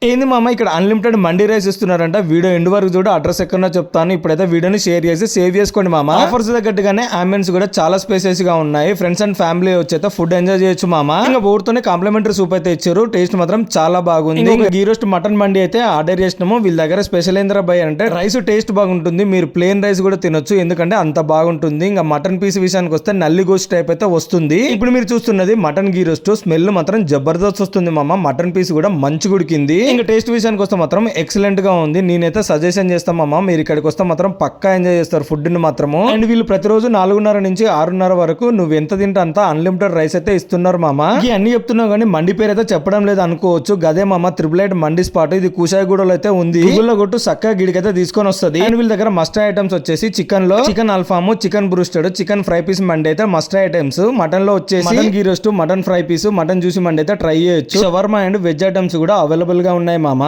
ఏంది మామ ఇక్కడ అన్లిమిటెడ్ మండీ రైస్ ఇస్తున్నారంట. వీడియో ఎండ్ వరకు చూడు, అడ్రస్ ఎక్కడో చెప్తాను. ఇప్పుడైతే వీడియోని షేర్ చేసి సేవ్ చేసుకోండి మామ. ఆఫర్స్ తగ్గట్టుగానే అంబియన్స్ కూడా చాలా స్పేసెస్ గా ఉన్నాయి. ఫ్రెండ్స్ అండ్ ఫ్యామిలీ వచ్చేస్తే ఫుడ్ ఎంజాయ్ చేయొచ్చు మామ. ఇంకా ఊరితోనే కాంప్లిమెంటరీ సూప్ అయితే ఇచ్చారు. టేస్ట్ మాత్రం చాలా బాగుంది. ఇంకా గీ రోస్ట్ మటన్ మండి అయితే ఆర్డర్ చేసినాము. వీళ్ళ దగ్గర స్పెషల్ ఏంద్రా భయ్ అంటే రైస్ టేస్ట్ బాగుంటుంది. మీరు ప్లేన్ రైస్ కూడా తినొచ్చు, ఎందుకంటే అంత బాగుంటుంది. ఇంకా మటన్ పీస్ విషయానికి వస్తే నల్లి గోస్ట్ టైప్ అయితే వస్తుంది. ఇప్పుడు మీరు చూస్తున్నది మటన్ గీ రోస్ట్. స్మెల్ మాత్రం జబర్దస్త్ వస్తుంది మామ. మటన్ పీస్ కూడా మంచిగా ఉడికింది. ఇంకా టేస్ట్ విషయానికి వస్తే మాత్రం ఎక్సలెంట్ గా ఉంది. నేనైతే సజెషన్ చేస్తామమ్మా, మీరు ఇక్కడికి వస్తే మాత్రం పక్కా ఎంజాయ్ చేస్తారు ఫుడ్ ని మాత్రము. అండ్ వీళ్ళు ప్రతిరోజు 4:30 నుంచి 6:30 వరకు నువ్వు ఎంత తింటే అంత అన్లిమిటెడ్ రైస్ అయితే ఇస్తున్నారు మామ. అన్ని చెప్తున్నావు కానీ మండి పేరు అయితే చెప్పడం లేదు అనుకోవచ్చు. గదే మామ 888 మండి స్పాట్. ఇది కుషాయిగూడలో అయితే ఉంది. గూగుల్లో కొట్టు చక్కగా గిడికైతే తీసుకొని వస్తుంది. అండ్ వీళ్ళ దగ్గర మస్ట్ ఐటమ్స్ వచ్చేసి చికెన్ లో chicken alfaham, chicken broasted, chicken fry piece mandi అయితే మస్ట్ ఐటమ్స్. మటన్ లో వచ్చేసి mutton ghee roast, mutton fry piece, mutton juicy mandi అయితే ట్రై చేయొచ్చు. షవర్మా అండ్ వెజ్ ఐటమ్స్ కూడా అవైలబుల్ గా ఉన్నాయి మామ.